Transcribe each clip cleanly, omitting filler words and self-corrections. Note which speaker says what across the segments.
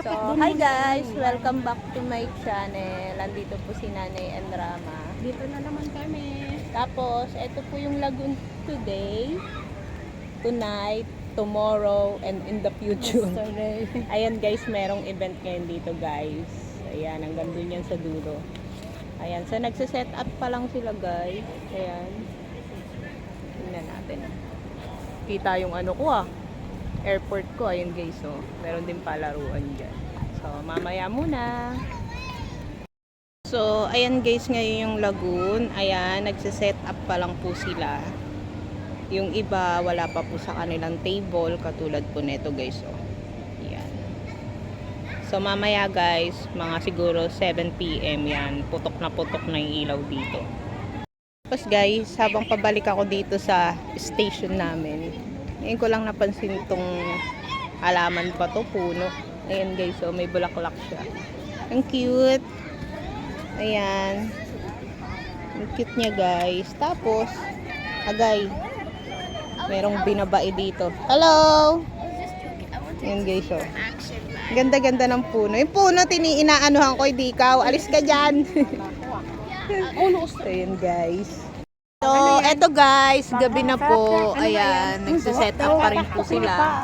Speaker 1: So, hi guys! Welcome back to my channel. Andito po si Nanay and Rama.
Speaker 2: Dito na naman kami.
Speaker 1: Tapos, ito po yung lagoon today, tonight, tomorrow, and in the future.
Speaker 2: Yesterday.
Speaker 1: Ayan guys, merong event ngayon dito guys. Ayan, hanggang dun yan sa dulo. Ayan, so nagsiset up pa lang sila guys. Ayan. Tingnan natin. Kita yung ano ko airport ko. Ayun guys, oh. Meron din palaruan dyan. So, mamaya muna. So, ayan guys, ngayon yung lagoon. Ayan, nagsiset up pa lang po sila. Yung iba, wala pa po sa kanilang table. Katulad po neto guys, oh. Ayan. So, mamaya guys, mga siguro 7 PM yan. Putok na yung ilaw dito. Tapos guys, habang pabalik ako dito sa station namin, ngayon ko lang napansin itong halaman pa to, puno. Ayan guys, so may bulaklak siya. Ang cute. Ayan. Ang cute niya guys. Tapos, agay, merong binabae dito. Hello! Ayan guys, so. Ganda-ganda ng puno. Yung puno, inaanohan ko, hindi ikaw. Alis ka dyan. Ayan guys. So, eto guys, gabi na po. Ayan, nagsiset up pa rin po sila.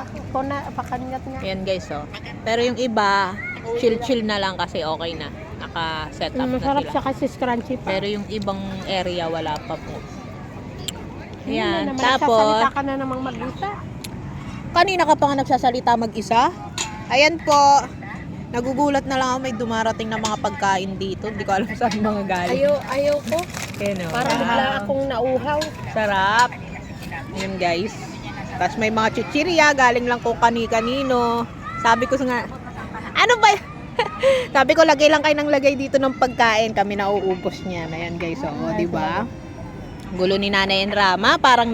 Speaker 1: Ayan guys, oh. Pero yung iba, chill-chill na lang kasi okay na. Naka-set up na
Speaker 2: Masarap
Speaker 1: sila.
Speaker 2: siya kasi scrunchy pa.
Speaker 1: Pero yung ibang area, wala pa po. Ayan,
Speaker 2: Tapos,
Speaker 1: tapos,
Speaker 2: ka na namang mag-isa.
Speaker 1: kanina ka pa nga nagsasalita mag-isa? Ayan po. Nagugulat na lang ako, may dumarating na mga pagkain dito. Hindi ko alam saan mga galing.
Speaker 2: Ayaw ko.
Speaker 1: Ayan, oh.
Speaker 2: Para bigla akong nauhaw.
Speaker 1: Sarap. Ayan guys. Tapos may mga chichirya, galing lang ko kani-kanino. Sabi ko nga, ano ba? Sabi ko, lagay lang kayo ng lagay dito ng pagkain. Kami nauubos niyan. Ayan guys, oh, di ba? Gulo ni Nanay and Rama, parang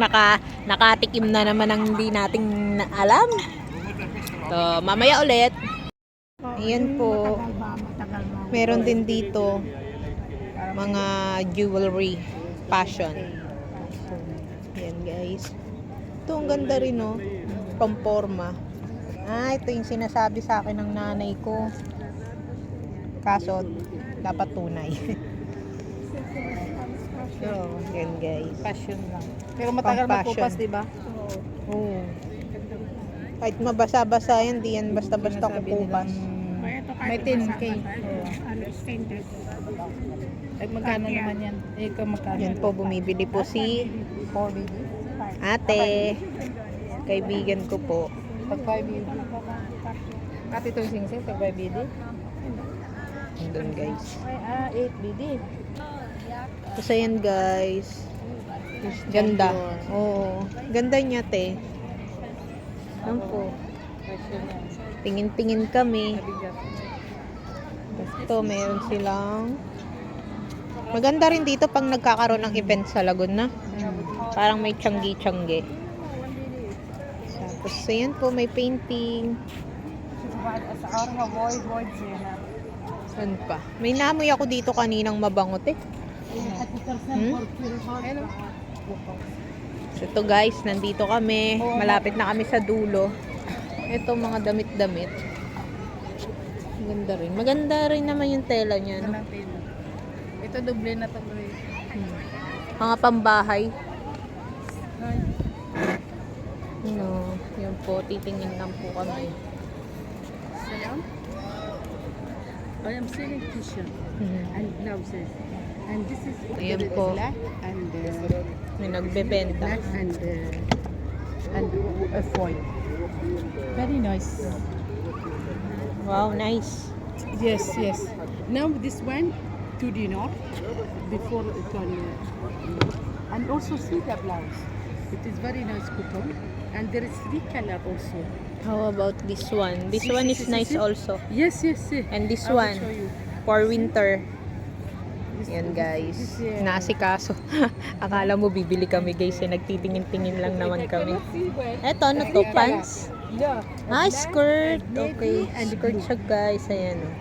Speaker 1: nakatikim na naman ang hindi nating alam. So, mamaya ulit. Ayan po. Meron din dito mga jewelry fashion. Ayan guys. Ito ang ganda rin, no? Pamporma. Ito yung sinasabi sa akin ng nanay ko. Kaso dapat tunay. So, ayan guys.
Speaker 2: Passion lang. Pero matagal magpupas, di ba?
Speaker 1: Oo. Kahit mabasa-basa yan, di yan basta-basta kukupas.
Speaker 2: May 10K. Ay, magkano naman yan? Ikaw magkano?
Speaker 1: Yan po, bumibili po si
Speaker 2: 4 BD?
Speaker 1: ate. Kaibigan ko po.
Speaker 2: Pag 5 BD. Ate itong singsing, pag 5 BD?
Speaker 1: Doon guys.
Speaker 2: 8 BD.
Speaker 1: Tapos ayan guys. Ganda. Oo. Ganda niya te. Yan po. Tingin-tingin kami. Ito, meron silang maganda rin dito pag nagkakaroon ng event sa Laguna. Parang may tiyanggi-tiyanggi. Tapos ayan po, may painting. Saan pa? May namoy ako dito kaninang mabangot eh. So ito guys, nandito kami. Malapit na kami sa dulo. Ito mga damit-damit. Maganda rin. Maganda rin naman yung tela niya. No?
Speaker 2: Ito doble na to.
Speaker 1: Mga pambahay. No, yun po. Titingin lang po kami.
Speaker 2: Salam. I am selling t-shirt and blouses. And this is
Speaker 1: Ayan po.
Speaker 2: black and
Speaker 1: May nagbebenta.
Speaker 2: black and foil. Very nice.
Speaker 1: Wow, nice.
Speaker 2: Yes, yes. Now this one, 2 dinar. Before it can, and also see the blouse. It is very nice cotton, and there is 3 color also.
Speaker 1: How about this one? This one is nice also.
Speaker 2: Yes, yes, yes.
Speaker 1: And this
Speaker 2: I will
Speaker 1: one,
Speaker 2: show you.
Speaker 1: for winter.
Speaker 2: This-
Speaker 1: Yan guys.
Speaker 2: this,
Speaker 1: Naasikaso. Akala mo bibili kami guys. Nagtitingin-tingin lang naman kami. Eto, ano to? Pants?
Speaker 2: Yeah.
Speaker 1: Ah, skirt.
Speaker 2: navy
Speaker 1: Okay.
Speaker 2: and
Speaker 1: Skirt
Speaker 2: blue.
Speaker 1: siya guys. Ayan. Oh.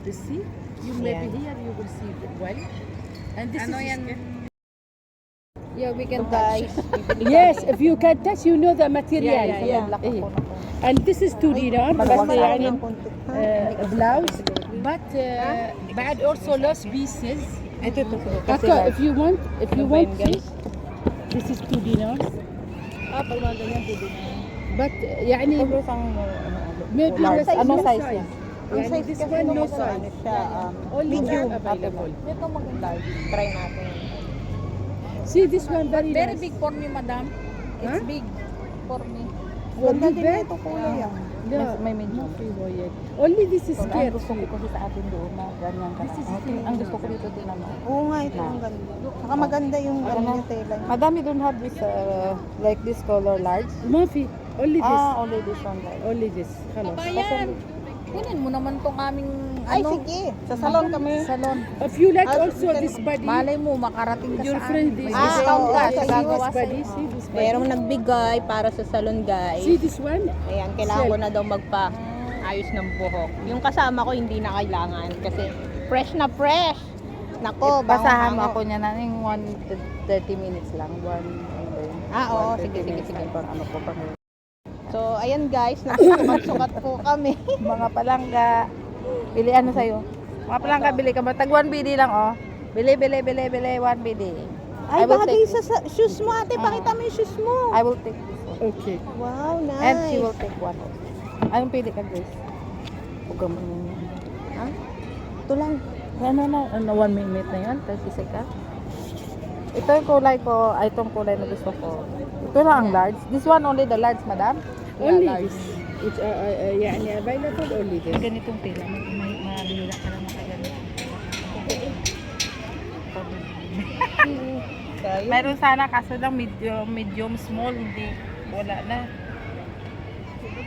Speaker 2: You see? You maybe
Speaker 1: Ayan.
Speaker 2: here you will see well. And this
Speaker 3: Ano
Speaker 2: is
Speaker 3: yan?
Speaker 1: Yeah, we can guys.
Speaker 2: Yes, if you can touch, you know the material.
Speaker 1: Yeah.
Speaker 2: Eh. And this is 2 dinar بس يعني blouse but بعد also lost pieces Akka, if you want see, this is 2 dinars
Speaker 3: Pag mga ganyan, pwede na.
Speaker 2: but يعني maybe less
Speaker 4: Anong
Speaker 2: no
Speaker 4: size
Speaker 2: size
Speaker 4: yan?
Speaker 2: يعني this one no size only
Speaker 1: medium.
Speaker 2: that available
Speaker 3: Ito maganda.
Speaker 1: Try natin.
Speaker 2: see this one very
Speaker 3: Very
Speaker 2: nice
Speaker 3: big for me, madam. It's
Speaker 2: Huh?
Speaker 3: big for me.
Speaker 2: Ganda
Speaker 4: din nito, kulay, ah.
Speaker 2: Yeah,
Speaker 4: May medyo.
Speaker 2: only this is
Speaker 4: Ang
Speaker 2: scared
Speaker 4: gusto ko kasi sa atin doon na ganyan ka. Ang gusto ko dito din naman.
Speaker 1: Oo nga, ito ang ganda. Saka maganda yung ano yung tela niya.
Speaker 4: Madami don't have this like this color large.
Speaker 2: ما في only this
Speaker 4: Only this one large.
Speaker 2: only this خلاص
Speaker 3: Bayan. Kunin mo naman tong aming
Speaker 1: Ay,
Speaker 3: ano,
Speaker 1: sige. Sa salon kami.
Speaker 3: salon.
Speaker 2: if you like also this body
Speaker 3: Malay mo, makarating ka
Speaker 2: your
Speaker 3: sa
Speaker 2: friend
Speaker 3: amin.
Speaker 2: this
Speaker 3: May discount
Speaker 1: oo,
Speaker 3: ka.
Speaker 1: sa
Speaker 3: Sa
Speaker 1: US
Speaker 3: gagawa
Speaker 2: this body see this body
Speaker 1: Merong nagbigay para sa salon, guys.
Speaker 2: see this one
Speaker 1: Ayan, kailangan ko na daw magpa-ayos ng buhok. Yung kasama ko hindi na kailangan kasi fresh na fresh. Nako,
Speaker 4: Basahan mo
Speaker 1: bango-bango.
Speaker 4: ako niya na yung 30 minutes lang.
Speaker 1: Oo, sige, sige, sige.
Speaker 4: Pang ano ko pang
Speaker 1: So, ayan guys, nagsukat po kami.
Speaker 4: mga palangga. Bili ano sa'yo? Mga palangga, bili ka ba? Tag 1 BD lang, oh. Bili, 1 BD.
Speaker 1: Ay,
Speaker 4: I will
Speaker 1: bagay
Speaker 4: take
Speaker 1: sa shoes mo, ate. Pakita mo yung shoes mo.
Speaker 4: I will take this one.
Speaker 2: okay
Speaker 1: Wow, nice.
Speaker 4: And she will take one also. Anong pili ka, Grace? Huwag ka muna yun.
Speaker 1: Ha? Ito lang.
Speaker 4: Ano, 1 minute na yun? 30 seconds. Ito yung kulay ko. Itong kulay na gusto ko. Ito lang ang large. This one only the large, madam?
Speaker 2: only
Speaker 4: large.
Speaker 2: this it's يعني available only this
Speaker 4: Ganitong tela. May malihila ka lang makaganito.
Speaker 1: So, yun.
Speaker 4: Meron sana kaso lang medium small. Hindi. Wala na.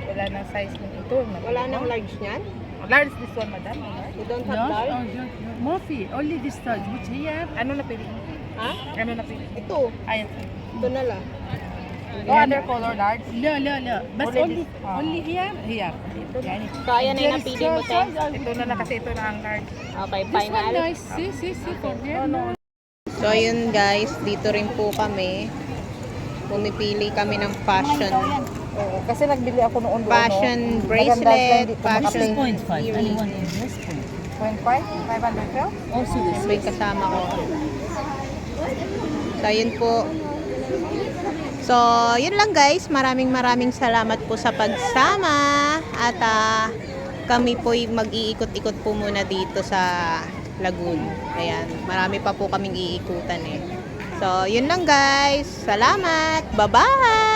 Speaker 4: Wala na size ng ito.
Speaker 1: Wala nang large niyan?
Speaker 4: Large this one, madam. Large.
Speaker 1: You don't have large?
Speaker 2: ما في only this size which here
Speaker 4: Ano na pili mo?
Speaker 1: Ha?
Speaker 4: Ano na pili mo?
Speaker 1: Ito.
Speaker 4: Ayan.
Speaker 1: Ito na lang.
Speaker 4: No other color large?
Speaker 2: لا بس
Speaker 4: Only
Speaker 2: only
Speaker 4: this.
Speaker 2: only here يعني
Speaker 1: So, ayan na yung
Speaker 2: there is
Speaker 1: napili mo, te.
Speaker 2: size
Speaker 4: Ito na lang kasi ito na ang large.
Speaker 1: Okay,
Speaker 2: this one
Speaker 1: final.
Speaker 2: nice see for them
Speaker 1: So, ayun guys, dito rin po kami. Pumipili kami ng fashion.
Speaker 4: Oo, kasi nagbili ako noon doon.
Speaker 1: Fashion bracelet, fashion earring.
Speaker 4: 0.5? 512?
Speaker 3: Also this.
Speaker 1: May kasama ko. So, yun po. So, yun lang guys. Maraming salamat po sa pagsama. At kami po mag-iikot-ikot po muna dito sa Lagoon. Ayan. Marami pa po kaming iikutan eh. So, yun lang guys. Salamat. Bye-bye!